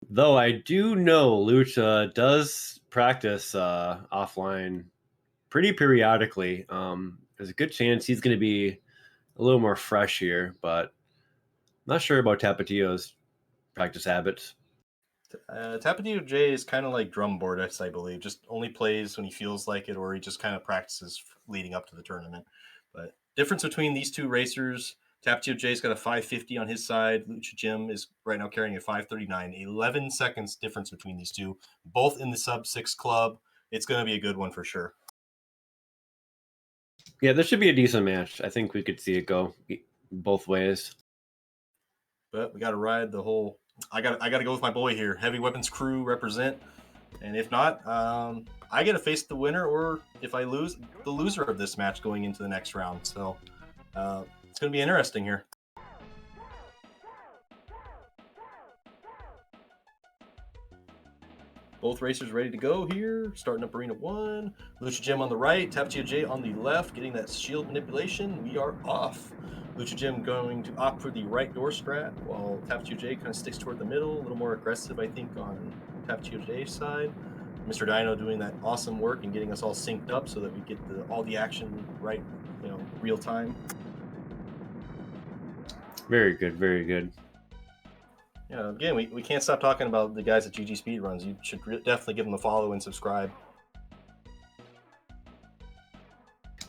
Though I do know Lucha does practice offline pretty periodically. There's a good chance he's going to be a little more fresh here, but not sure about Tapatio's practice habits. TapatioJ is kind of like drum Bordex, I believe. Just only plays when he feels like it, or he just kind of practices leading up to the tournament. But difference between these two racers, TapatioJ's got a 550 on his side. Lucha Jim is right now carrying a 539. 11 seconds difference between these two, both in the sub-6 club. It's going to be a good one for sure. Yeah, this should be a decent match. I think we could see it go both ways. But we got to ride the whole. I got to go with my boy here. Heavy Weapons Crew represent. And if not, I get to face the winner, or if I lose, the loser of this match going into the next round. So it's going to be interesting here. Both racers ready to go here. Starting up Arena 1. Lucha Jim on the right, TapatioJ on the left, getting that shield manipulation. We are off. Lucha Jim going to opt for the right door strat, while TapatioJ kind of sticks toward the middle, a little more aggressive, I think, on TapatioJ's side. Mr. Dino doing that awesome work and getting us all synced up so that we get all the action right, real time. Very good, very good. Yeah, again, we can't stop talking about the guys at GG Speedruns. You should definitely give them a follow and subscribe.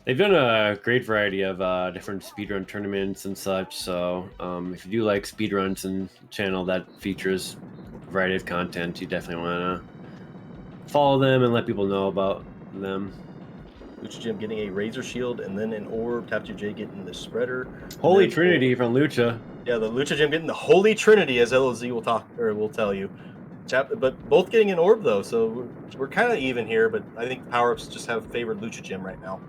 They've done a great variety of different speedrun tournaments and such. So if you do like speedruns and channel that features a variety of content, you definitely want to follow them and let people know about them. Lucha Jim getting a Razor Shield and then an Orb. TapatioJ getting the Spreader. Holy Trinity from Lucha. Yeah, the Lucha Jim getting the Holy Trinity, as LOZ will tell you. But both getting an Orb, though, so we're kind of even here, but I think the power-ups just have favored Lucha Jim right now.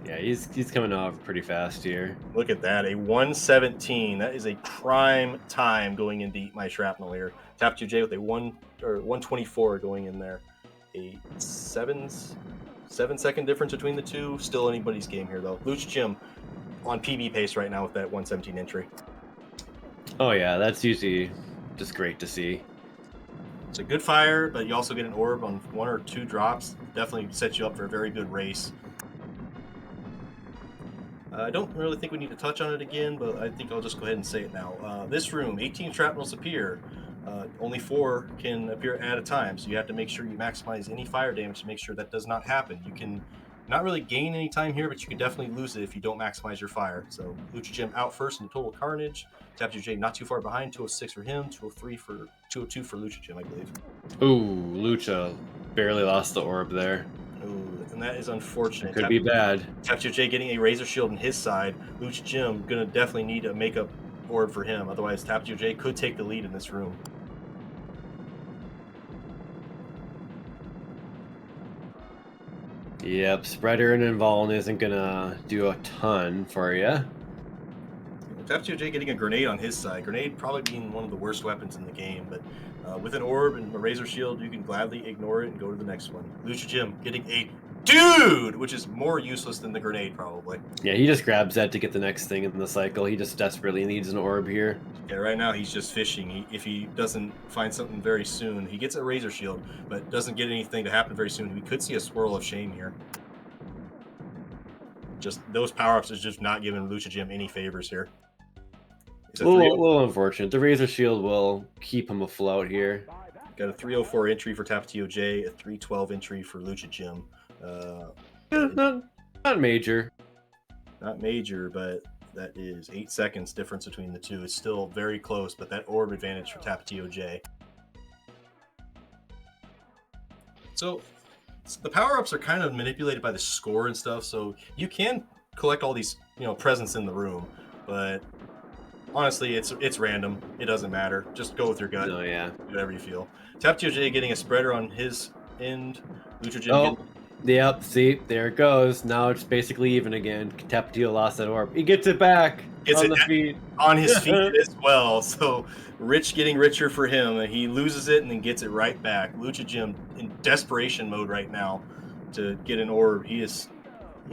Yeah, he's coming off pretty fast here. Look at that, a 117. That is a prime time going into Eat My Shrapnel here. TapatioJ with a 124 going in there. A 7-second difference between the two. Still anybody's game here, though. Lucha Jim on PB pace right now with that 117 entry. Oh, yeah, that's usually just great to see. It's a good fire, but you also get an orb on 1 or 2 drops. Definitely sets you up for a very good race. I don't really think we need to touch on it again, but I think I'll just go ahead and say it now. This room, 18 shrapnels appear. Only 4 can appear at a time, so you have to make sure you maximize any fire damage to make sure that does not happen. You can not really gain any time here, but you can definitely lose it if you don't maximize your fire. So Lucha Jim out first in total carnage. TapatioJ not too far behind, 206 for him, 202 for Lucha Jim, I believe. Ooh, Lucha barely lost the orb there. Ooh, and that is unfortunate. Could be bad. TapatioJ getting a Razor Shield on his side. Lucha Jim going to definitely need a makeup orb for him. Otherwise, TapatioJ could take the lead in this room. Yep, Spreader and Involn isn't going to do a ton for you. TapatioJ getting a grenade on his side. Grenade probably being one of the worst weapons in the game, but with an orb and a Razor Shield, you can gladly ignore it and go to the next one. Lucha Jim getting a dude, which is more useless than the grenade, probably. Yeah, he just grabs that to get the next thing in the cycle. He just desperately needs an orb here. Yeah, right now he's just fishing. If he doesn't find something very soon, he gets a Razor Shield, but doesn't get anything to happen very soon. We could see a Swirl of Shame here. Just those power-ups is just not giving Lucha Jim any favors here. It's a little unfortunate. The Razor Shield will keep him afloat here. Got a 304 entry for TapatioJ, a 312 entry for Lucha Jim. Not major. Not major, but that is 8 seconds difference between the two. It's still very close, but that orb advantage for TapatioJ. So the power-ups are kind of manipulated by the score and stuff, so you can collect all these presents in the room, but honestly, it's random. It doesn't matter. Just go with your gut. Oh, yeah. Do whatever you feel. TapatioJ getting a spreader on his end. Lucha Jim Yep, see, there it goes. Now it's basically even again. Tapatio lost that orb. He gets it back on his feet as well. So Rich getting richer for him. He loses it and then gets it right back. Lucha Jim in desperation mode right now to get an orb. He is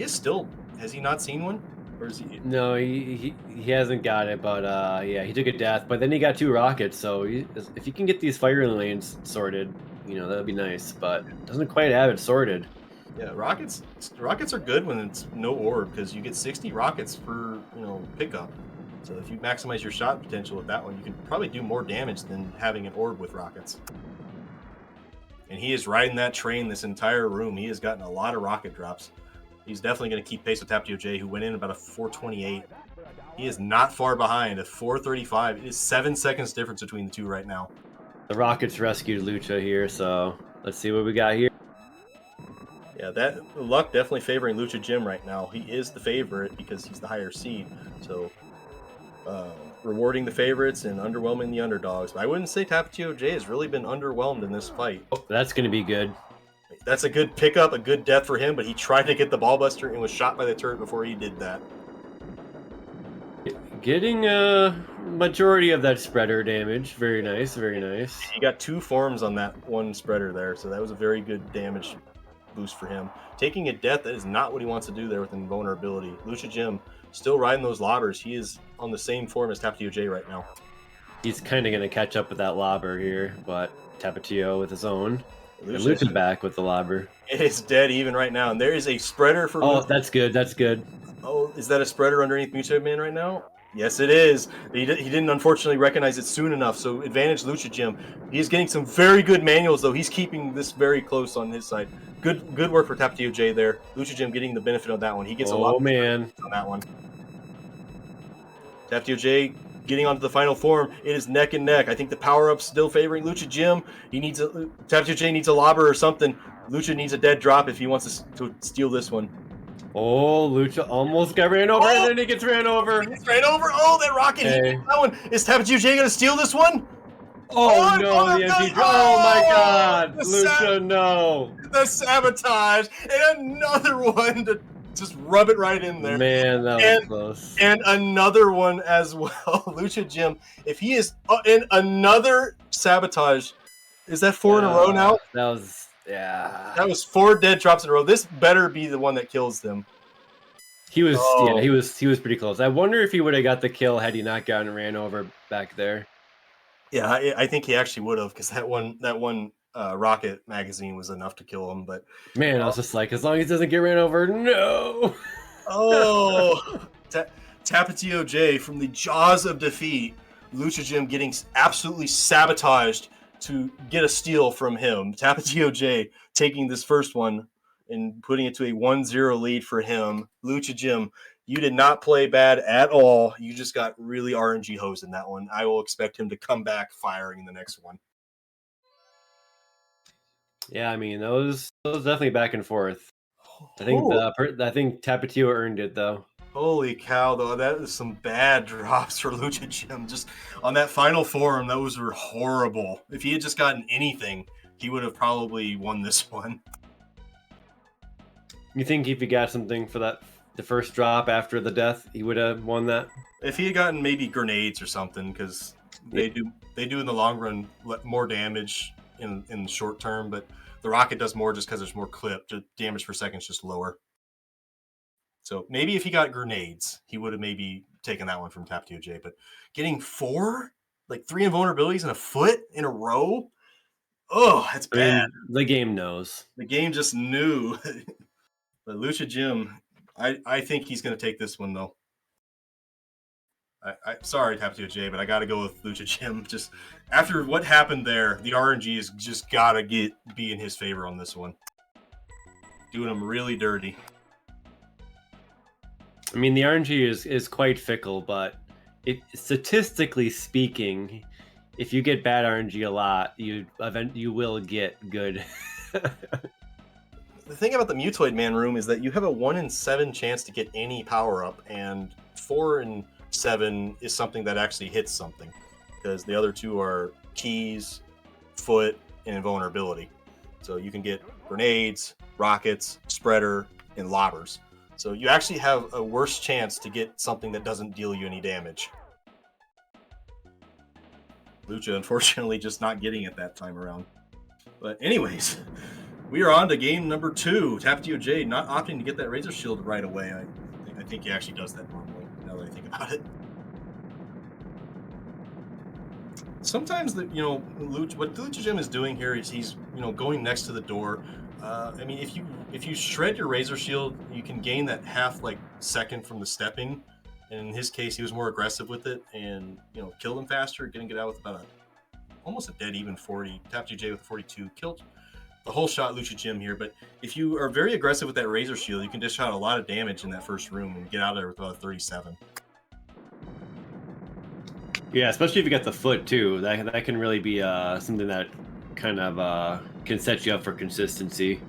still. Has he not seen one? Or is he? No, he hasn't got it, but yeah, he took a death, but then he got 2 rockets. So if you can get these fire lanes sorted, that'd be nice. But doesn't quite have it sorted. Yeah, rockets are good when it's no orb because you get 60 rockets per pickup. So if you maximize your shot potential with that one, you can probably do more damage than having an orb with rockets. And he is riding that train this entire room. He has gotten a lot of rocket drops. He's definitely going to keep pace with TapatioJ, who went in about a 428. He is not far behind at 435. It is 7 seconds difference between the two right now. The Rockets rescued Lucha here, so let's see what we got here. Yeah, that luck definitely favoring Lucha Jim right now. He is the favorite because he's the higher seed. So rewarding the favorites and underwhelming the underdogs. But I wouldn't say TapatioJ has really been underwhelmed in this fight. Oh, that's going to be good. That's a good pickup, a good death for him, but he tried to get the ball buster and was shot by the turret before he did that. Getting a majority of that spreader damage. Very nice, very nice. He got 2 forms on that one spreader there, so that was a very good damage boost for him. Taking a death, that is not what he wants to do there with invulnerability. Lucha Jim still riding those lobbers. He is on the same form as TapatioJ right now. He's kind of going to catch up with that lobber here, but Tapatio with his own. Lucha back with the lobber. It is dead even right now, and there is a spreader for Lucha. That's good, that's good. Oh, is that a spreader underneath Mucho Man right now? Yes, it is. He didn't unfortunately recognize it soon enough, so advantage Lucha Jim. He's getting some very good manuals, though. He's keeping this very close on his side. Good work for TapatioJ there. Lucha Jim getting the benefit of that one. He gets a lot on that one. TapatioJ getting onto the final form. It is neck and neck. I think the power-up's still favoring Lucha Jim. TapatioJ needs a lobber or something. Lucha needs a dead drop if he wants to steal this one. Oh, Lucha almost got ran over, and then he gets ran over. He gets ran over. Oh, that rocket! Hey. That one. Is TapatioJ going to steal this one? Oh no, the empty drop. Oh my God, Lucha, no. The sabotage, and another one to just rub it right in there. Man, that was close. And another one as well. Lucha Jim, if he is in another sabotage, is that 4 in a row now? That was, yeah. That was 4 dead drops in a row. This better be the one that kills them. He was, yeah, he was pretty close. I wonder if he would have got the kill had he not gotten ran over back there. Yeah, I think he actually would have, because that one rocket magazine was enough to kill him. But man, I was just like, as long as he doesn't get ran over, no. Oh, TapatioJ from the jaws of defeat. Lucha Jim getting absolutely sabotaged to get a steal from him. TapatioJ taking this first one and putting it to a 1-0 lead for him. Lucha Jim, you did not play bad at all. You just got really RNG hosed in that one. I will expect him to come back firing in the next one. Yeah, I mean, those definitely back and forth. I think Tapatio earned it, though. Holy cow, though. That is some bad drops for Lucha Jim. Just on that final form, those were horrible. If he had just gotten anything, he would have probably won this one. You think if he got something for the first drop after the death, he would have won that? If he had gotten maybe grenades or something, because they do in the long run more damage in the short term, but the rocket does more just because there's more clip. The damage per second is just lower. So maybe if he got grenades, he would have maybe taken that one from TapatioJ. But getting 4, like 3 invulnerabilities in a foot in a row, oh, that's bad. I mean, the game knows. The game just knew. But Lucha Jim, I think he's going to take this one, though. Sorry, TapatioJ, but I got to go with Lucha Jim. Just after what happened there, the RNG is just got to be in his favor on this one. Doing him really dirty. I mean, the RNG is quite fickle, but statistically speaking, if you get bad RNG a lot, you will get good. The thing about the Mutoid Man room is that you have a 1 in 7 chance to get any power up, and 4 in 7 is something that actually hits something, because the other 2 are keys, foot, and invulnerability. So you can get grenades, rockets, spreader, and lobbers. So you actually have a worse chance to get something that doesn't deal you any damage. Lucha, unfortunately, just not getting it that time around. But anyways, we are on to game number 2. TapatioJ not opting to get that Razor Shield right away. I think he actually does that normally, now that I think about it. Sometimes what Lucha Jim is doing here is he's going next to the door. I mean, if you shred your razor shield, you can gain that half like second from the stepping. And in his case, he was more aggressive with it and killed him faster, getting it out with about almost a dead even 40. TapatioJ with 42 killed the whole shot Lucha Jim here. But if you are very aggressive with that razor shield, you can dish out a lot of damage in that first room and get out of there with about a 37. Yeah, especially if you got the foot too. That can really be something that kind of can set you up for consistency.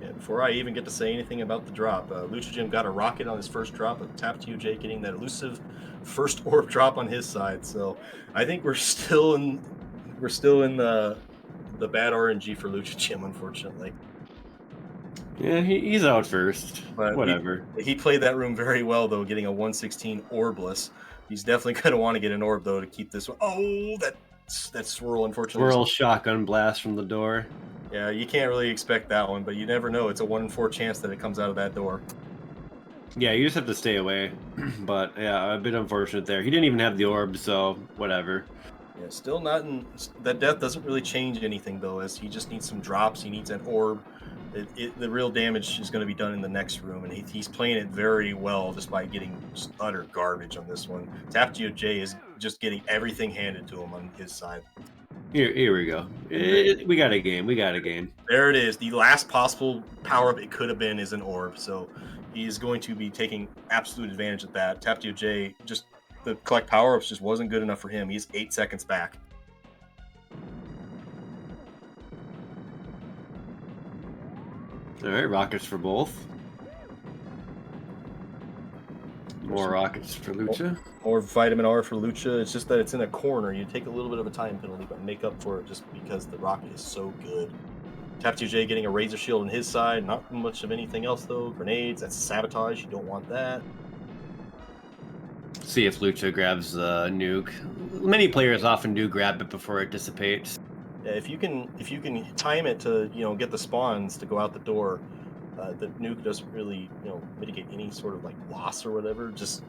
Yeah, before I even get to say anything about the drop, Lucha Jim got a rocket on his first drop, with TapatioJ getting that elusive first orb drop on his side. So I think we're still in the bad RNG for Lucha Jim, unfortunately. Yeah, he's out first. But Whatever. he played that room very well, though, getting a 116 orbless. He's definitely going to want to get an orb, though, to keep this one. Oh, that swirl, unfortunately. Swirl shotgun blast from the door. Yeah, you can't really expect that one, but you never know. It's a 1 in 4 chance that it comes out of that door. Yeah, you just have to stay away. But yeah, a bit unfortunate there. He didn't even have the orb, so whatever. Yeah, still not in. That death doesn't really change anything, though, as he just needs some drops. He needs an orb. The real damage is going to be done in the next room, and he's playing it very well just by getting just utter garbage on this one. TapatioJ is just getting everything handed to him on his side. Here we go. We got a game. There it is. The last possible power-up it could have been is an orb, so he is going to be taking absolute advantage of that. TapatioJ, just the collect power-ups just wasn't good enough for him. He's 8 seconds back. All right, rockets for both. More rockets for Lucha. More vitamin R for Lucha. It's just that it's in a corner. You take a little bit of a time penalty, but make up for it just because the rocket is so good. TapatioJ getting a razor shield on his side. Not much of anything else, though. Grenades, that's sabotage. You don't want that. See if Lucha grabs the nuke. Many players often do grab it before it dissipates. Yeah, if you can time it to get the spawns to go out the door, the nuke doesn't really mitigate any sort of like loss or whatever. Just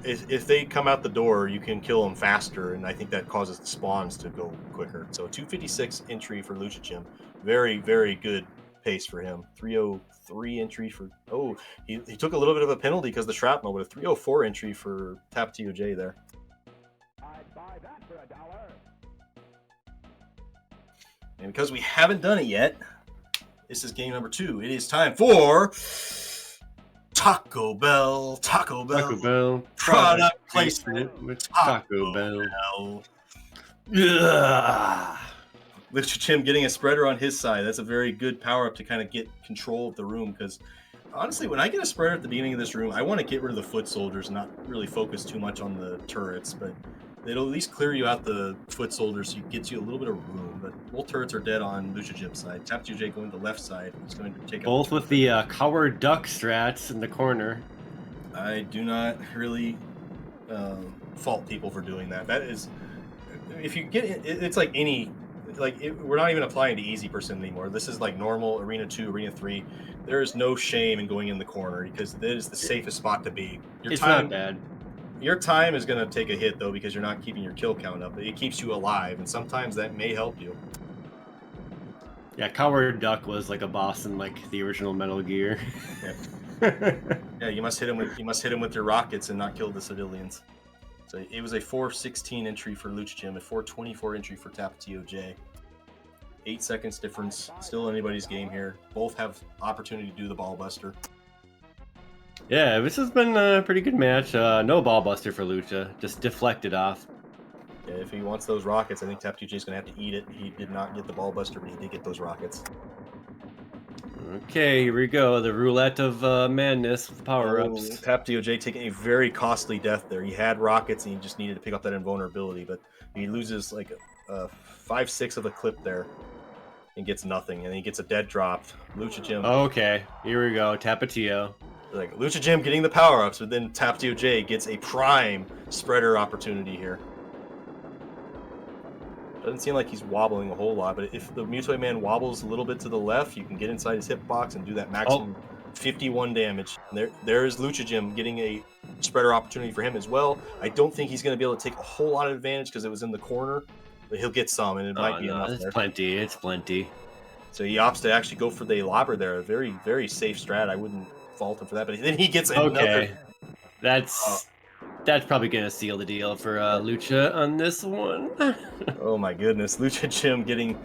if they come out the door, you can kill them faster, and I think that causes the spawns to go quicker. So 256 entry for Lucha Jim, very very good pace for him. 303 entry for he took a little bit of a penalty because the shrapnel, but a 304 entry for TapatioJ there. I'd buy that for $1. And because we haven't done it yet, this is game number 2. It is time for Taco Bell product placement with Taco Bell. Yeah. Lucha Jim getting a spreader on his side. That's a very good power up to kind of get control of the room, because honestly, when I get a spreader at the beginning of this room, I want to get rid of the foot soldiers and not really focus too much on the turrets, but it'll at least clear you out the foot soldiers, so it gets you a little bit of room. But both turrets are dead on Lucha Jim's side. TapatioJ going to the left side. He's going to take both with the coward duck strats in the corner. I do not really fault people for doing that. That is, if you get it's like any, we're not even applying to easy person anymore. This is like normal arena 2, arena 3. There is no shame in going in the corner because that is the safest spot to be. It's not bad. Your time is going to take a hit, though, because you're not keeping your kill count up. It keeps you alive, and sometimes that may help you. Yeah, Coward Duck was like a boss in like the original Metal Gear. Yeah, yeah, you must hit him with your rockets and not kill the civilians. So it was a 416 entry for Lucha Jim, a 424 entry for TapatioJ. 8 seconds difference. Still anybody's game here. Both have opportunity to do the ball buster. Yeah, this has been a pretty good match. No ball buster for Lucha. Just deflected off. Yeah, if he wants those rockets, I think TapatioJ is going to have to eat it. He did not get the ball buster, but he did get those rockets. Okay, here we go. The roulette of madness with power-ups. TapatioJ taking a very costly death there. He had rockets, and he just needed to pick up that invulnerability, but he loses like 5-6 of the clip there and gets nothing, and he gets a dead drop. Lucha Jim. Okay, here we go. Tapatio. Like Lucha Jim getting the power-ups, but then TapatioJ gets a prime spreader opportunity here. Doesn't seem like he's wobbling a whole lot, but if the Mutoid Man wobbles a little bit to the left, you can get inside his hitbox and do that maximum 51 damage. There is Lucha Jim getting a spreader opportunity for him as well. I don't think he's going to be able to take a whole lot of advantage because it was in the corner, but he'll get some, and it might Oh be no, enough it's there. plenty. It's plenty. So he opts to actually go for the lobber there. A very, very safe strat. I wouldn't fault him for that, but then he gets another. Okay, that's probably gonna seal the deal for Lucha on this one. Oh my goodness, Lucha Jim getting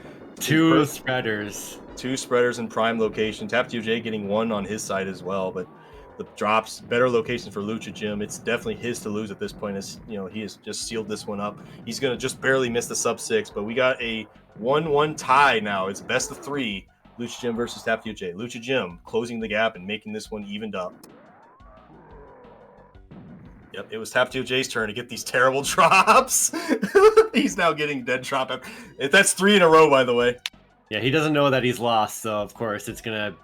Two spreaders. 2 spreaders in prime location. TapatioJ getting 1 on his side as well, but the drops, better location for Lucha Jim. It's definitely his to lose at this point. As you know, he has just sealed this one up. He's gonna just barely miss the sub 6, but we got a 1-1 tie now. It's best of 3. Lucha Jim versus TapatioJ. Lucha Jim closing the gap and making this one evened up. Yep, it was TapatioJ's turn to get these terrible drops. He's now getting dead drop. That's 3 in a row, by the way. Yeah, he doesn't know that he's lost, so of course it's gonna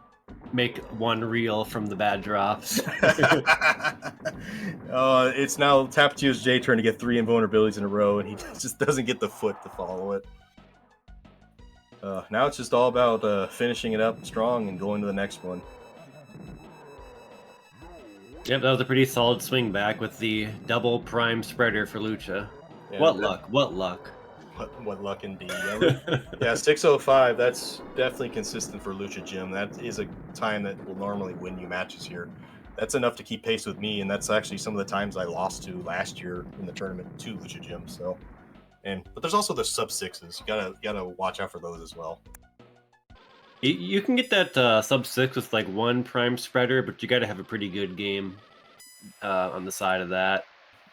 make one reel from the bad drops. It's now TapatioJ turn to get 3 invulnerabilities in a row, and he just doesn't get the foot to follow it. Now it's just all about finishing it up strong and going to the next one. Yep, that was a pretty solid swing back with the double prime spreader for Lucha. Yeah, What luck, what luck. What luck indeed. Yeah, 605, that's definitely consistent for Lucha Jim. That is a time that will normally win you matches here. That's enough to keep pace with me, and that's actually some of the times I lost to last year in the tournament to Lucha Jim. So, but there's also the sub 6s. You gotta watch out for those as well. You can get that sub 6 with like 1 prime spreader, but you gotta have a pretty good game on the side of that.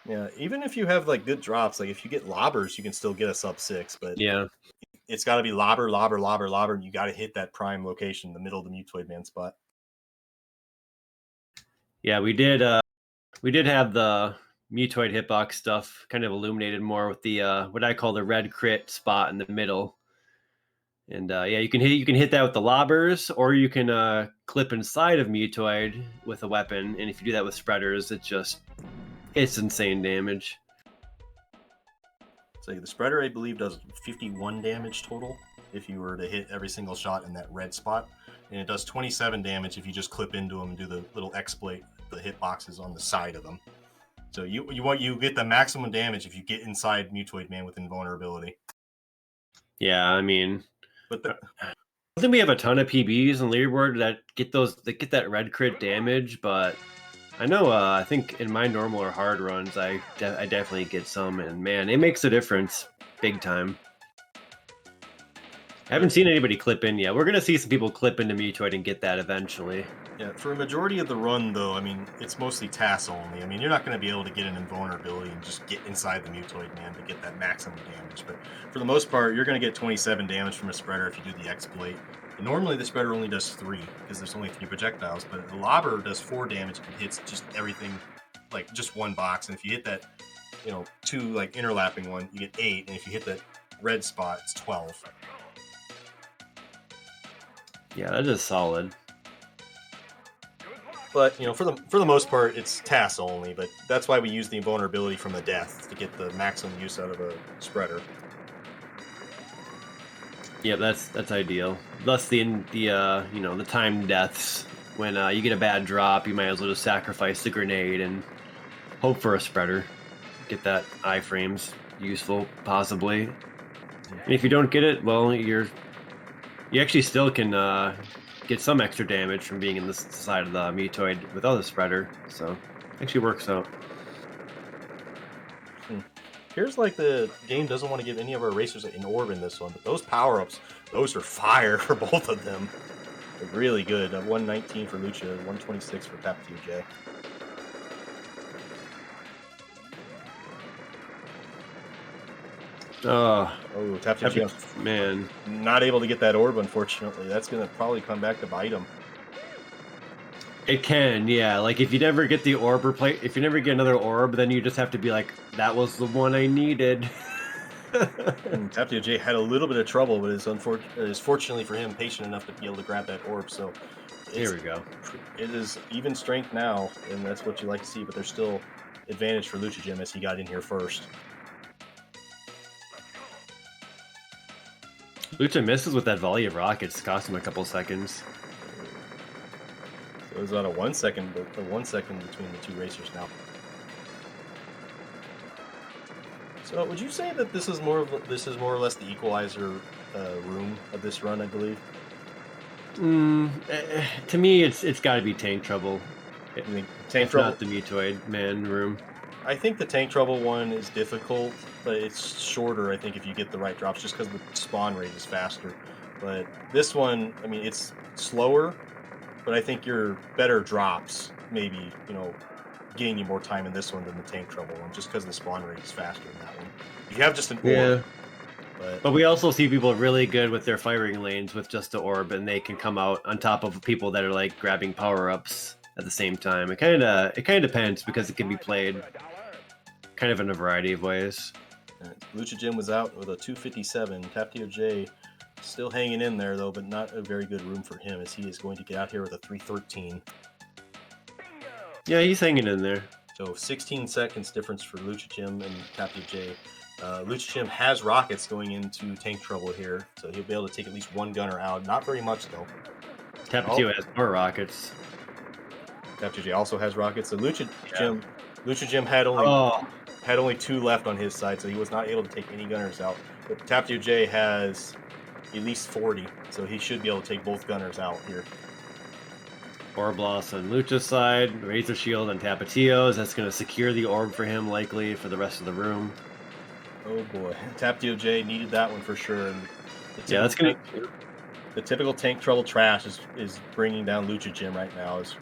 Yeah, even if you have like good drops, like if you get lobbers, you can still get a sub 6, but yeah, it's got to be lobber, lobber, lobber, lobber, and you got to hit that prime location, the middle of the Mutoid Man spot. Yeah, we did have the Mutoid hitbox stuff kind of illuminated more with the what I call the red crit spot in the middle. And yeah, you can hit that with the lobbers, or you can clip inside of Mutoid with a weapon. And if you do that with spreaders, it's insane damage. So the spreader, I believe, does 51 damage total if you were to hit every single shot in that red spot, and it does 27 damage if you just clip into them and do the little exploit, the hitboxes on the side of them. So you get the maximum damage if you get inside Mutoid Man with invulnerability. Yeah, I mean, but I don't think we have a ton of PBs on leaderboard that get that red crit damage, but I know I think in my normal or hard runs I definitely get some, and man, it makes a difference big time. I haven't seen anybody clip in yet. We're gonna see some people clip into Mutoid and get that eventually. Yeah, for a majority of the run, though, I mean, it's mostly TAS only. I mean, you're not going to be able to get an invulnerability and just get inside the Mutoid Man to get that maximum damage. But for the most part, you're going to get 27 damage from a spreader if you do the exploit. And normally, the spreader only does 3 because there's only 3 projectiles. But the lobber does 4 damage if it hits just everything, like just one box. And if you hit that, 2 like interlapping one, you get 8. And if you hit that red spot, it's 12. Yeah, that is solid. But for the most part, it's TAS only. But that's why we use the invulnerability from the death to get the maximum use out of a spreader. Yeah, that's ideal. Thus the timed deaths. When you get a bad drop, you might as well just sacrifice the grenade and hope for a spreader. Get that iframes useful, possibly. And if you don't get it, well, you actually still can get some extra damage from being in this side of the Mutoid without the spreader, so it actually works out. Appears like the game doesn't want to give any of our racers an orb in this one, but those power-ups, those are fire for both of them. They're really good. 119 for Lucha, 126 for TapatioJ. Oh, TapatioJ, man, not able to get that orb, unfortunately. That's going to probably come back to bite him. It can, yeah. Like if you never get the orb if you never get another orb, then you just have to be like, that was the one I needed. And TapatioJ had a little bit of trouble, but is fortunately for him patient enough to be able to grab that orb. So here we go. It is even strength now, and that's what you like to see. But there's still advantage for Lucha Jim as he got in here first. Lucha misses with that volley of rockets, cost him a couple seconds. So There's about a 1 second, a 1 second between the two racers now. So, would you say that this is more or less the equalizer room of this run? I believe. To me, it's got to be Tank Trouble. I think Tank If Trouble. not the Mutoid Man room. I think the Tank Trouble one is difficult, but it's shorter. I think if you get the right drops, just because the spawn rate is faster. But this one, I mean, it's slower, but I think your better drops maybe gain you more time in this one than the Tank Trouble one, just because the spawn rate is faster in that one. If you have just an orb, but we also see people really good with their firing lanes with just the orb, and they can come out on top of people that are like grabbing power ups at the same time. It kind of depends because it can be played kind of in a variety of ways. Lucha Jim was out with a 257. TapatioJ still hanging in there though, but not a very good room for him as he is going to get out here with a 313. Yeah, he's hanging in there. So 16 seconds difference for Lucha Jim and TapatioJ. Lucha Jim has rockets going into Tank Trouble here, so he'll be able to take at least one gunner out. Not very much though. Tapatio has more rockets. TapatioJ also has rockets. So Lucha Jim had only 2 left on his side, so he was not able to take any gunners out. But TapatioJ has at least 40, so he should be able to take both gunners out here. Orb loss on Lucha's side, Razor Shield on Tapatio's. That's going to secure the orb for him, likely, for the rest of the room. Oh boy, TapatioJ needed that one for sure. And that's going to... The typical Tank Trouble trash is bringing down Lucha Jim right now. Is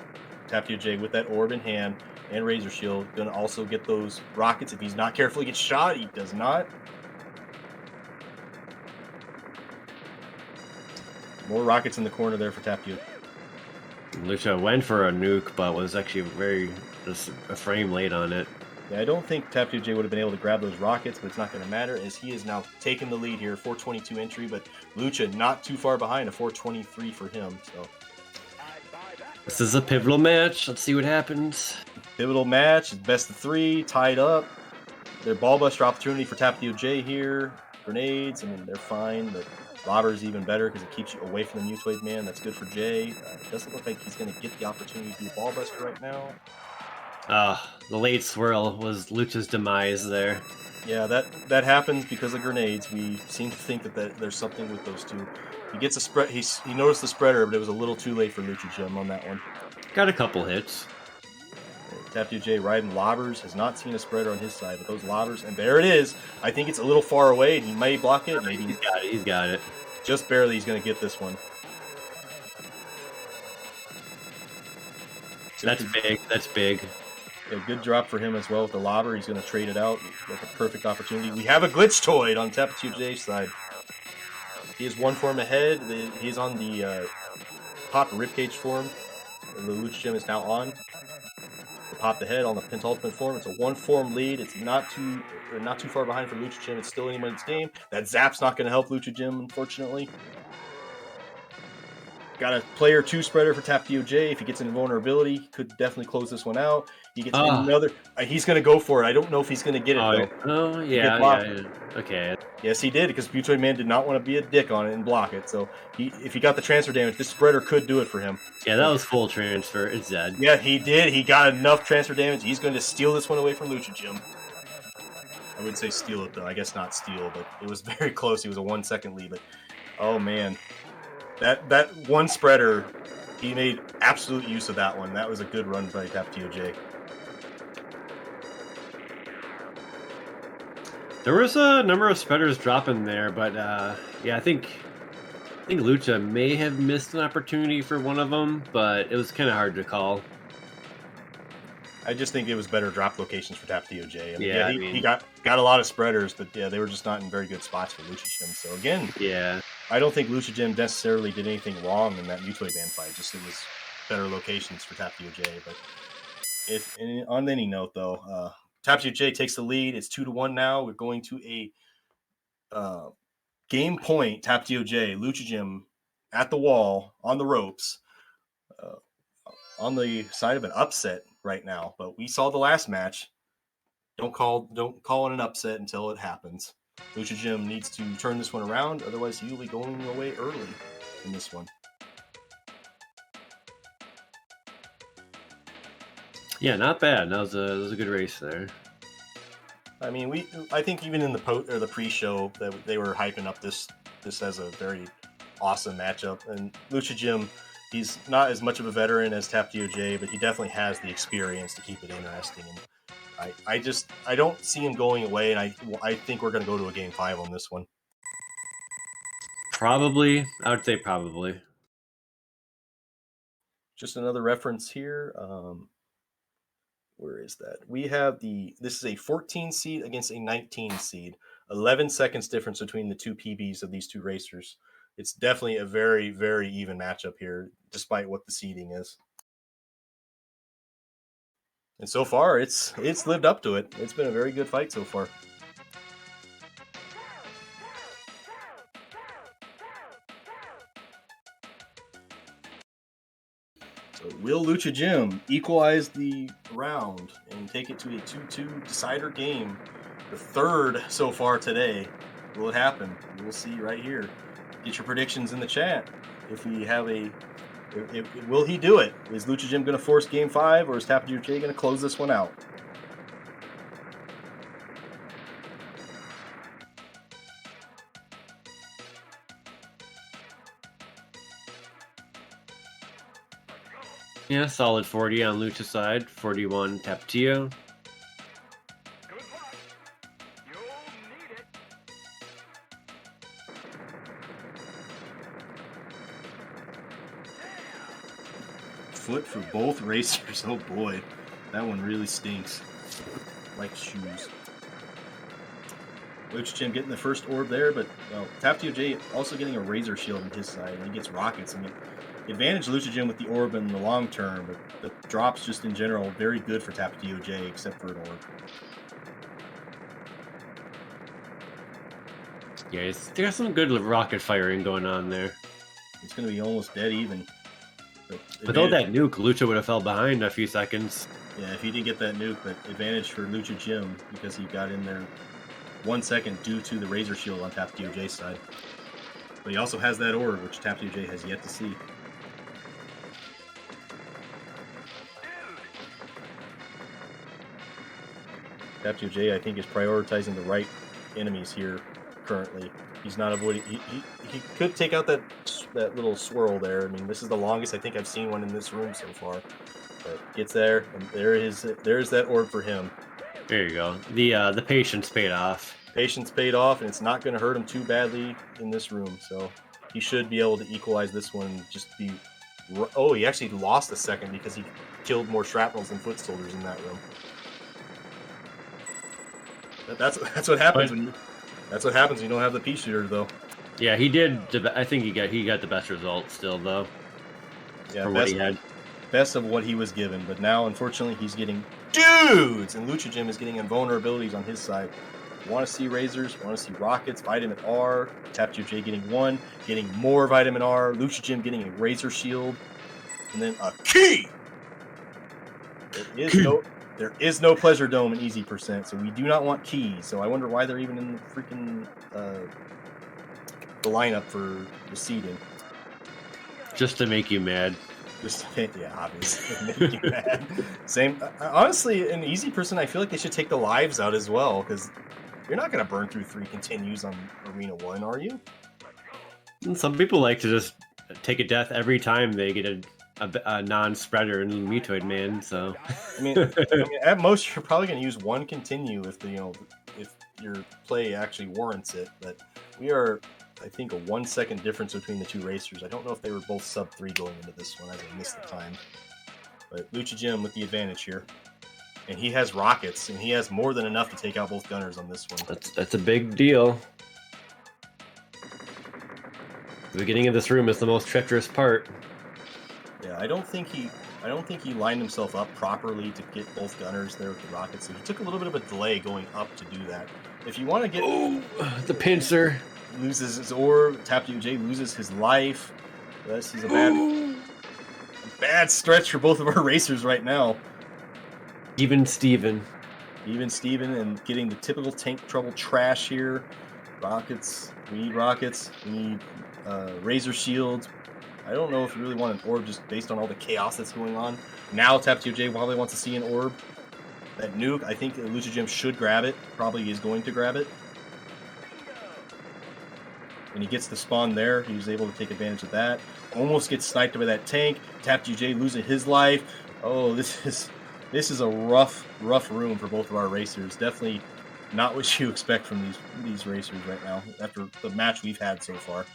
TapatioJ with that orb in hand and Razor Shield going to also get those rockets. If he's not careful, he gets shot. He does not. More rockets in the corner there for TapatioJ. Lucha went for a nuke, but was actually just a frame late on it. Yeah, I don't think TapatioJ would have been able to grab those rockets, but it's not going to matter as he is now taking the lead here. 422 entry, but Lucha not too far behind, a 423 for him. So this is a pivotal match. Let's see what happens. Pivotal match, best of 3, tied up. Their ball buster opportunity for TapatioJ here. Grenades, I mean, they're fine, but Robber's even better because it keeps you away from the Mutoid Man. That's good for Jay. It doesn't look like he's going to get the opportunity to do a ball buster right now. The late swirl was Lucha's demise there. Yeah, that happens because of grenades. We seem to think that there's something with those two. He gets a spread. He noticed the spreader, but it was a little too late for Lucha Jim on that one. Got a couple hits. TapatioJ riding lobbers, has not seen a spreader on his side, but those lobbers, and there it is. I think it's a little far away, and he may block it. Maybe he's got it. He's got it. Just barely. He's going to get this one. That's big. That's big. A good drop for him as well with the lobber. He's going to trade it out with a perfect opportunity. We have a glitch toid on TapatioJ's side. He is one form ahead. He's on the pop ribcage form. The Lucha Jim is now on. Pop the head on the penultimate form. It's a 1-form lead. It's not too far behind for Lucha Jim. It's still anybody's game. That zap's not going to help Lucha Jim, unfortunately. Got a player 2 spreader for TapatioJ. If he gets into vulnerability, he could definitely close this one out. He gets another. He's going to go for it. I don't know if he's going to get it though. Oh yeah. Okay. Yes, he did because Mutoid Man did not want to be a dick on it and block it. So if he got the transfer damage, this spreader could do it for him. Yeah, that was full transfer. It's dead. Yeah, he did. He got enough transfer damage. He's going to steal this one away from Lucha Jim. I wouldn't say steal it though. I guess not steal, but it was very close. He was a 1 second lead. But oh man, that one spreader, he made absolute use of that one. That was a good run by TapatioJ. There was a number of spreaders dropping there, but yeah, I think Lucha may have missed an opportunity for one of them, but it was kind of hard to call. I just think it was better drop locations for TapatioJ. I mean, he got a lot of spreaders, but yeah, they were just not in very good spots for Lucha Jim. So again, yeah, I don't think Lucha Jim necessarily did anything wrong in that Mutoid Man fight. Just it was better locations for TapatioJ. But on any note though, TapatioJ takes the lead. It's 2-1 now. We're going to a game point. TapatioJ, Lucha Jim at the wall on the ropes, on the side of an upset right now. But we saw the last match. Don't call it an upset until it happens. Lucha Jim needs to turn this one around. Otherwise, he will be going away early in this one. Yeah, not bad. That was a good race there. I mean, I think even in the pre-show that they were hyping up this as a very awesome matchup. And Lucha Jim, he's not as much of a veteran as TapatioJ, but he definitely has the experience to keep it interesting. And I don't see him going away, and I think we're going to go to a game 5 on this one. Probably, I would say probably. Just another reference here. Where is that? We have this is a 14 seed against a 19 seed. 11 seconds difference between the two PBs of these two racers. It's definitely a very, very even matchup here, despite what the seeding is. And so far, it's lived up to it. It's been a very good fight so far. So will Lucha Jim equalize the round and take it to a 2-2 decider game? The third so far today. Will it happen? We'll see right here. Get your predictions in the chat. If we have will he do it? Is Lucha Jim going to force game 5, or is TapatioJ going to close this one out? Yeah, solid 40 on Lucha side, 41 Tapatio. Good luck. You'll need it. Foot for both racers. Oh boy, that one really stinks. Like shoes. Lucha Jim getting the first orb there, but TapatioJ also getting a razor shield on his side, and he gets rockets. I mean, advantage Lucha Jim with the orb in the long term, but the drops just in general very good for TapatioJ, except for an orb. Yeah, there's some good rocket firing going on there. It's going to be almost dead even. Without that nuke, Lucha would have fell behind a few seconds. Yeah, if he didn't get that nuke, but advantage for Lucha Jim because he got in there 1 second due to the razor shield on TapatioJ's side. But he also has that orb, which TapatioJ has yet to see. TapatioJ, I think, is prioritizing the right enemies here currently. He's not avoiding. He could take out that little swirl there. I mean, this is the longest I think I've seen one in this room so far. But gets there, and there's that orb for him. There you go. The patience paid off. Patience paid off, and it's not going to hurt him too badly in this room. So he should be able to equalize this one. Just be. Oh, he actually lost a second because he killed more shrapnels than foot soldiers in that room. That's what happens that's what happens when you don't have the pea shooter, though. Yeah, he did. I think he got the best result still, though. Yeah, for what he had. Best of what he was given, but now unfortunately he's getting dudes, and Lucha Jim is getting invulnerabilities on his side. Want to see razors? Want to see rockets? Vitamin R. TapatioJ getting one, getting more vitamin R. Lucha Jim getting a razor shield, and then a key. There is no pleasure dome in easy percent, so we do not want keys. So I wonder why they're even in the freaking the lineup for the seeding. Just to make you mad. Yeah, obviously, make you mad. Same. Honestly, in easy percent, I feel like they should take the lives out as well, because you're not going to burn through 3 continues on Arena 1, are you? Some people like to just take a death every time they get a non-spreader in Mutoid Man. So I mean, at most, you're probably going to use 1 continue if if your play actually warrants it. But we are, I think, a 1 second difference between the two racers. I don't know if they were both sub 3 going into this one, as I missed the time. But Lucha Jim with the advantage here. And he has rockets, and he has more than enough to take out both gunners on this one. That's a big deal. The beginning of this room is the most treacherous part. Yeah, I don't think he lined himself up properly to get both gunners there with the rockets. So he took a little bit of a delay going up to do that. If you want to get the pincer loses his orb, TapatioJ loses his life. This is a bad stretch for both of our racers right now. Even Steven, and getting the typical tank trouble trash here. Rockets. We need rockets. We need razor shields. I don't know if you really want an orb just based on all the chaos that's going on. Now TapatioJ probably wants to see an orb. That nuke, I think Lucha Jim should grab it. Probably is going to grab it. When he gets the spawn there, he was able to take advantage of that. Almost gets sniped by that tank. TapatioJ losing his life. Oh, this is a rough room for both of our racers. Definitely not what you expect from these racers right now after the match we've had so far.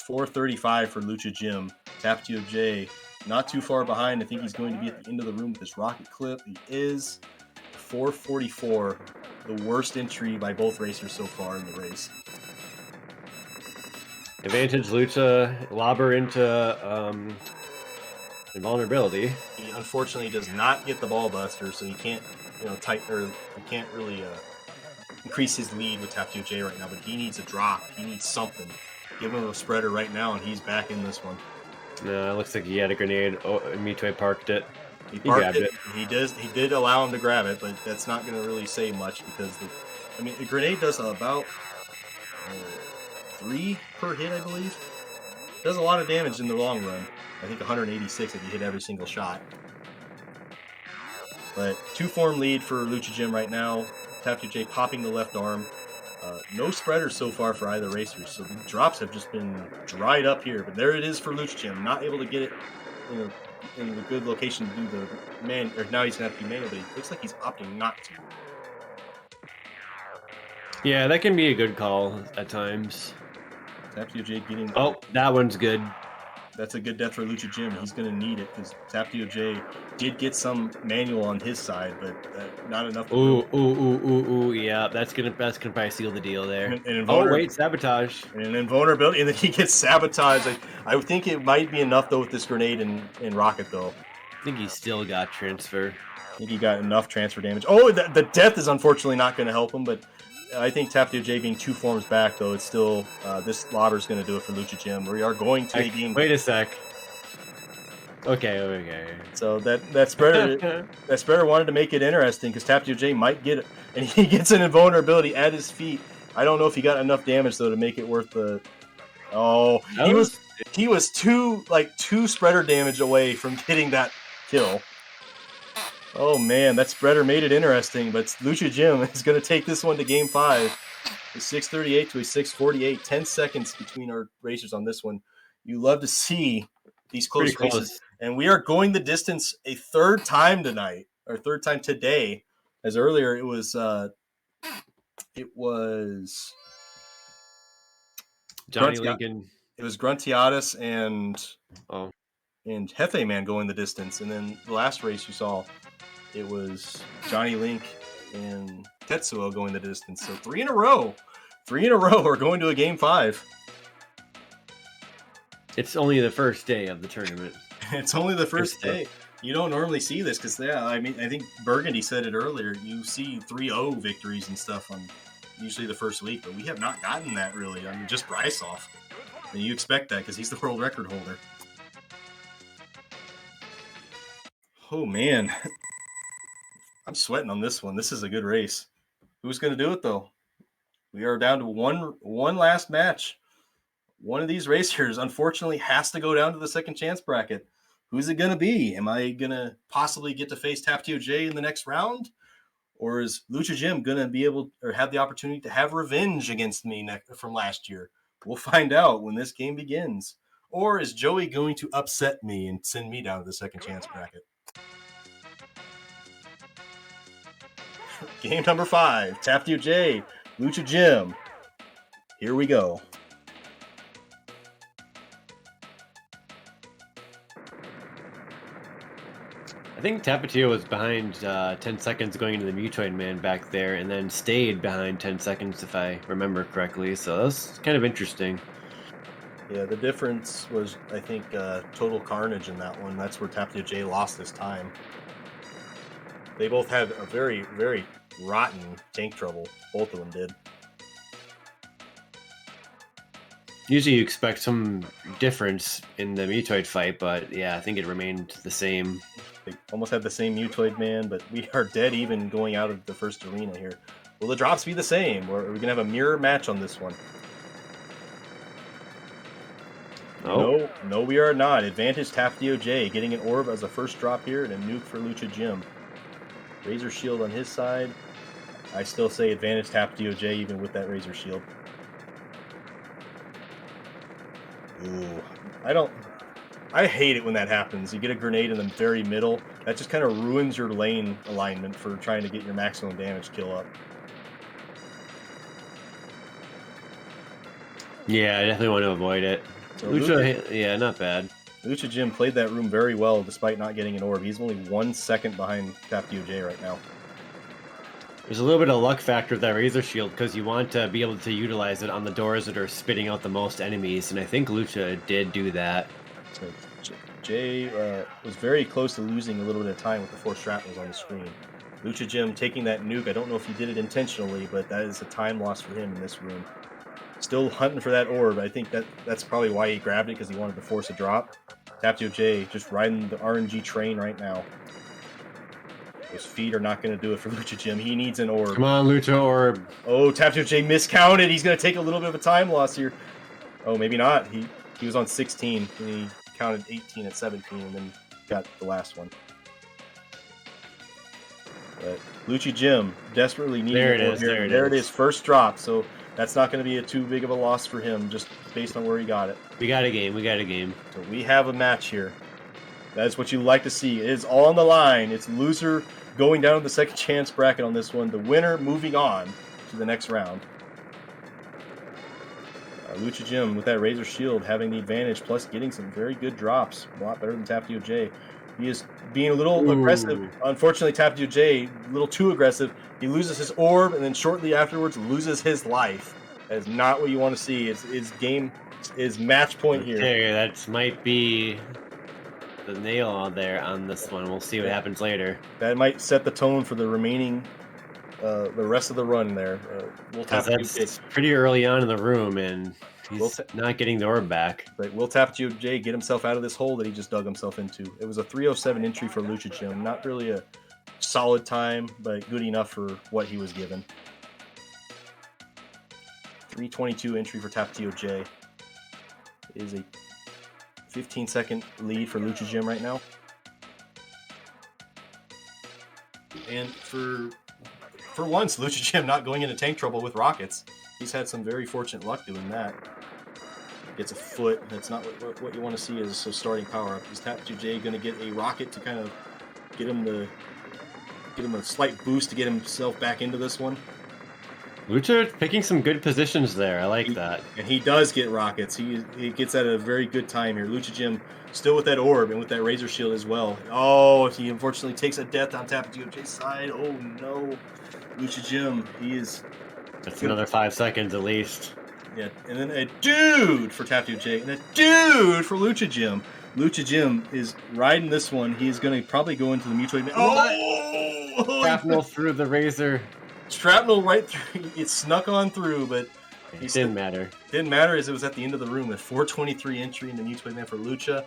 435 for Lucha Jim. TapatioJ not too far behind. I think he's going to be at the end of the room with this rocket clip. He is. 444, the worst entry by both racers so far in the race. Advantage Lucha, lobber into invulnerability. He unfortunately does not get the ball buster, so he can't, he can't really increase his lead with TapatioJ right now. But he needs a drop. He needs something. Give him a spreader right now, and he's back in this one. No, it looks like he had a grenade. Oh, Mitoy parked it. He grabbed it. He did allow him to grab it, but that's not going to really say much because the grenade does about 3 per hit, I believe. Does a lot of damage in the long run. I think 186 if you hit every single shot. But 2-form lead for Lucha Jim right now. TapatioJ popping the left arm. No spreaders so far for either racers, so the drops have just been dried up here. But there it is for Lucha Jim, not able to get it in a good location to do the man. Or now he's gonna have to be manual, but it looks like he's opting not to. Yeah, that can be a good call at times. TapatioJ getting. Oh, that one's good. That's a good death for Lucha Jim. He's going to need it because TapatioJ did get some manual on his side, but not enough. Ooh, yeah, that's gonna probably seal the deal there. Oh wait, sabotage. And an invulnerability, and then he gets sabotaged. I think it might be enough though with this grenade and rocket though. I think he still got transfer. I think he got enough transfer damage. Oh, the death is unfortunately not going to help him, but I think TapatioJ being 2 forms back, though, it's still this lobber is going to do it for Lucha Jim. We are going to a game. Wait a sec. Okay. So that spreader wanted to make it interesting because TapatioJ might get it, and he gets an invulnerability at his feet. I don't know if he got enough damage though to make it worth the. Oh, he was two spreader damage away from getting that kill. Oh man, that spreader made it interesting, but Lucha Jim is going to take this one to game 5. A 638 to a 648. 10 seconds between our racers on this one. You love to see these close races. And we are going the distance a third time tonight, or third time today. As earlier, it was Johnny Lincoln. It was Gruntiatus and Hefe Man going the distance. And then the last race you saw, it was Johnny Link and Tetsuo going the distance. So 3 in a row. 3 in a row are going to a game 5. It's only the first day of the tournament. It's only the first day. You don't normally see this because, I think Burgundy said it earlier. You see 3-0 victories and stuff on usually the first week, but we have not gotten that really. Just Brysoff. And you expect that because he's the world record holder. Oh, man. I'm sweating on this one. This is a good race. Who's going to do it, though? We are down to one last match. One of these racers, unfortunately, has to go down to the second chance bracket. Who's it going to be? Am I going to possibly get to face TapatioJ in the next round? Or is Lucha Jim going to be able or have the opportunity to have revenge against me from last year? We'll find out when this game begins. Or is Joey going to upset me and send me down to the second chance bracket? Game number 5, TapatioJ, Lucha Jim. Here we go. I think Tapatio was behind 10 seconds going into the Mutoid Man back there and then stayed behind 10 seconds if I remember correctly. So that was kind of interesting. Yeah, the difference was, I think, total carnage in that one. That's where TapatioJ lost his time. They both had a very, very rotten tank trouble. Both of them did. Usually you expect some difference in the Mutoid fight, but yeah, I think it remained the same. They almost had the same Mutoid Man, but we are dead even going out of the first arena here. Will the drops be the same, or are we going to have a mirror match on this one? Oh, No, we are not. Advantage TapatioJ getting an orb as a first drop here and a nuke for Lucha Jim. Razor Shield on his side. I still say advantage TapatioJ even with that Razor Shield. Ooh, I hate it when that happens. You get a grenade in the very middle. That just kind of ruins your lane alignment for trying to get your maximum damage kill up. yeah, I definitely want to avoid it. So Lucha, yeah, not bad. Lucha Jim played that room very well despite not getting an orb. He's only 1 second behind TapatioJ right now. There's a little bit of luck factor with that Razor Shield because you want to be able to utilize it on the doors that are spitting out the most enemies, and I think Lucha did do that. So Jay was very close to losing a little bit of time with the 4 shrapnels on the screen. Lucha Jim taking that nuke. I don't know if he did it intentionally, but that is a time loss for him in this room. Still hunting for that orb. I think that's probably why he grabbed it, because he wanted to force a drop. TapatioJ just riding the RNG train right now. Those feet are not going to do it for Lucha Jim. He needs an orb. Come on, Lucha Orb. Oh, TapatioJ miscounted. He's going to take a little bit of a time loss here. Oh, maybe not. He was on 16, and he counted 18 at 17, and then got the last one. But Lucha Jim desperately needing There it an orb is, here. there it It is. is. First drop, so that's not going to be too big of a loss for him, just based on where he got it. We got a game. We got a game. So we have a match here. That's what you like to see. It is all on the line. It's loser going down to the second chance bracket on this one. The winner moving on to the next round. Lucha Jim with that Razor Shield having the advantage, plus getting some very good drops. A lot better than TapatioJ. He is being a little aggressive. Unfortunately, TapatioJ, a little too aggressive. He loses his orb, and then shortly afterwards loses his life. That is not what you want to see. His match point here. Okay, that might be the nail on there on this one. We'll see what happens later. That might set the tone for the remaining, the rest of the run there. We'll That's pretty early on in the room, and he's not getting the orb back. But will TapatioJ get himself out of this hole that he just dug himself into? It was a 3:07 entry for Lucha Jim. Not really a solid time, but good enough for what he was given. 3:22 entry for TapatioJ. It is a 15-second lead for Lucha Jim right now. And for once, Lucha Jim not going into tank trouble with rockets. He's had some very fortunate luck doing that. Gets a foot. That's not what you want to see as a starting power-up. Is TapatioJ going to get a rocket to kind of get him a slight boost to get himself back into this one? Lucha picking some good positions there. I like that. And he does get rockets. He gets at a very good time here. Lucha Jim still with that orb and with that Razor Shield as well. Oh, he unfortunately takes a death on TapatioJ's side. Oh no. Lucha Jim, That's another 5 seconds at least. Yeah, and then a dude for TapatioJ and a dude for Lucha Jim. Lucha Jim is riding this one. He's going to probably go into the mutual. Oh! Shrapnel through the razor. Shrapnel right through. It snuck on through, but It didn't matter. Didn't matter as it was at the end of the room. A 4:23 entry in the mutual man for Lucha.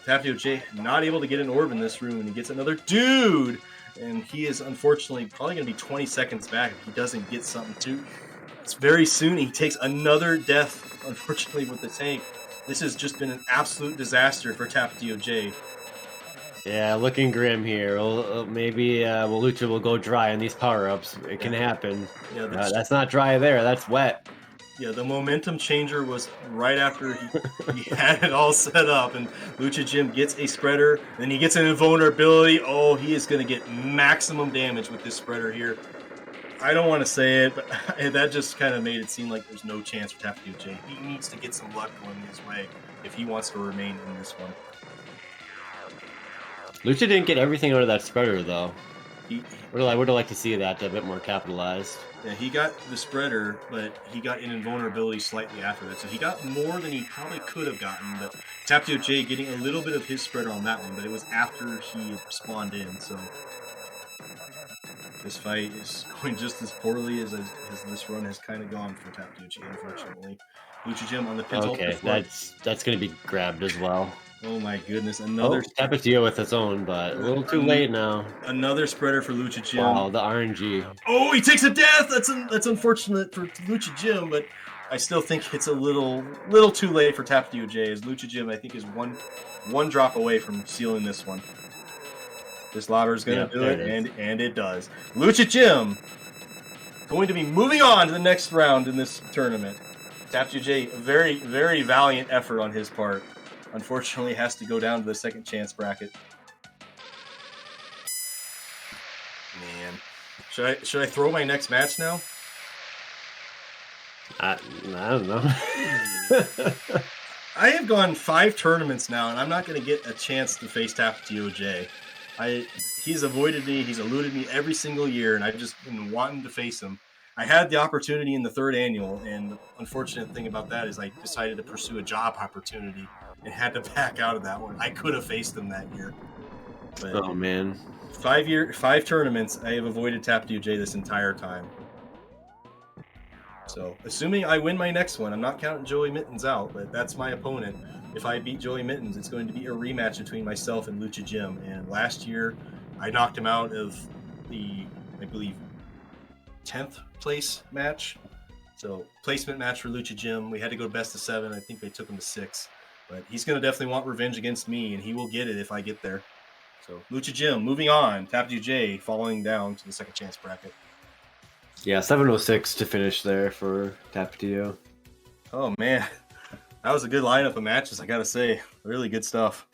TapatioJ not able to get an orb in this room, and he gets another dude. And he is unfortunately probably going to be 20 seconds back if he doesn't get something too. It's very soon. He takes another death, unfortunately, with the tank. This has just been an absolute disaster for TapatioJ. Yeah, looking grim here. Maybe Lucha will go dry on these power-ups. It can happen. Yeah, that's not dry there. That's wet. Yeah, the momentum changer was right after he had it all set up, and Lucha Jim gets a spreader, then he gets an invulnerability. Oh, he is going to get maximum damage with this spreader here. I don't want to say it, but that just kind of made it seem like there's no chance for TapatioJ. He needs to get some luck going his way if he wants to remain in this one. Lucha didn't get everything out of that spreader, though. I would have liked to see that a bit more capitalized. Yeah, he got the spreader, but he got an invulnerability slightly after that. So he got more than he probably could have gotten, but TapatioJ getting a little bit of his spreader on that one, but it was after he had spawned in, so this fight is going just as poorly as this run has kind of gone for TapatioJ, unfortunately. Lucha Jim on the pins. Okay, that's going to be grabbed as well. Oh my goodness, another Tapatio with its own, but a little too late now. Another spreader for Lucha Jim. Wow, the RNG. Oh, he takes a death! That's unfortunate for Lucha Jim, but I still think it's a little too late for TapatioJ, as Lucha Jim, I think, is one drop away from sealing this one. This lobber is going to do it, and it does. Lucha Jim going to be moving on to the next round in this tournament. TapatioJ, a very, very valiant effort on his part. Unfortunately, has to go down to the second chance bracket. Man, should I throw my next match now? I don't know. I have gone 5 tournaments now, and I'm not going to get a chance to face TapatioJ. He's avoided me, he's eluded me every single year, and I've just been wanting to face him. I had the opportunity in the 3rd annual, and the unfortunate thing about that is I decided to pursue a job opportunity and had to back out of that one. I could have faced him that year. But Oh man. 5 tournaments, I have avoided TapatioJ this entire time. So, assuming I win my next one, I'm not counting Joey Mittens out, but that's my opponent. If I beat Joey Mittens, it's going to be a rematch between myself and Lucha Jim. And last year, I knocked him out of the, I believe, 10th place match. So, placement match for Lucha Jim. We had to go best of 7. I think they took him to 6. But he's going to definitely want revenge against me, and he will get it if I get there. So, Lucha Jim, moving on. TapatioJ falling down to the second chance bracket. Yeah, 706 to finish there for Tapatio. Oh, man. That was a good lineup of matches, I got to say. Really good stuff.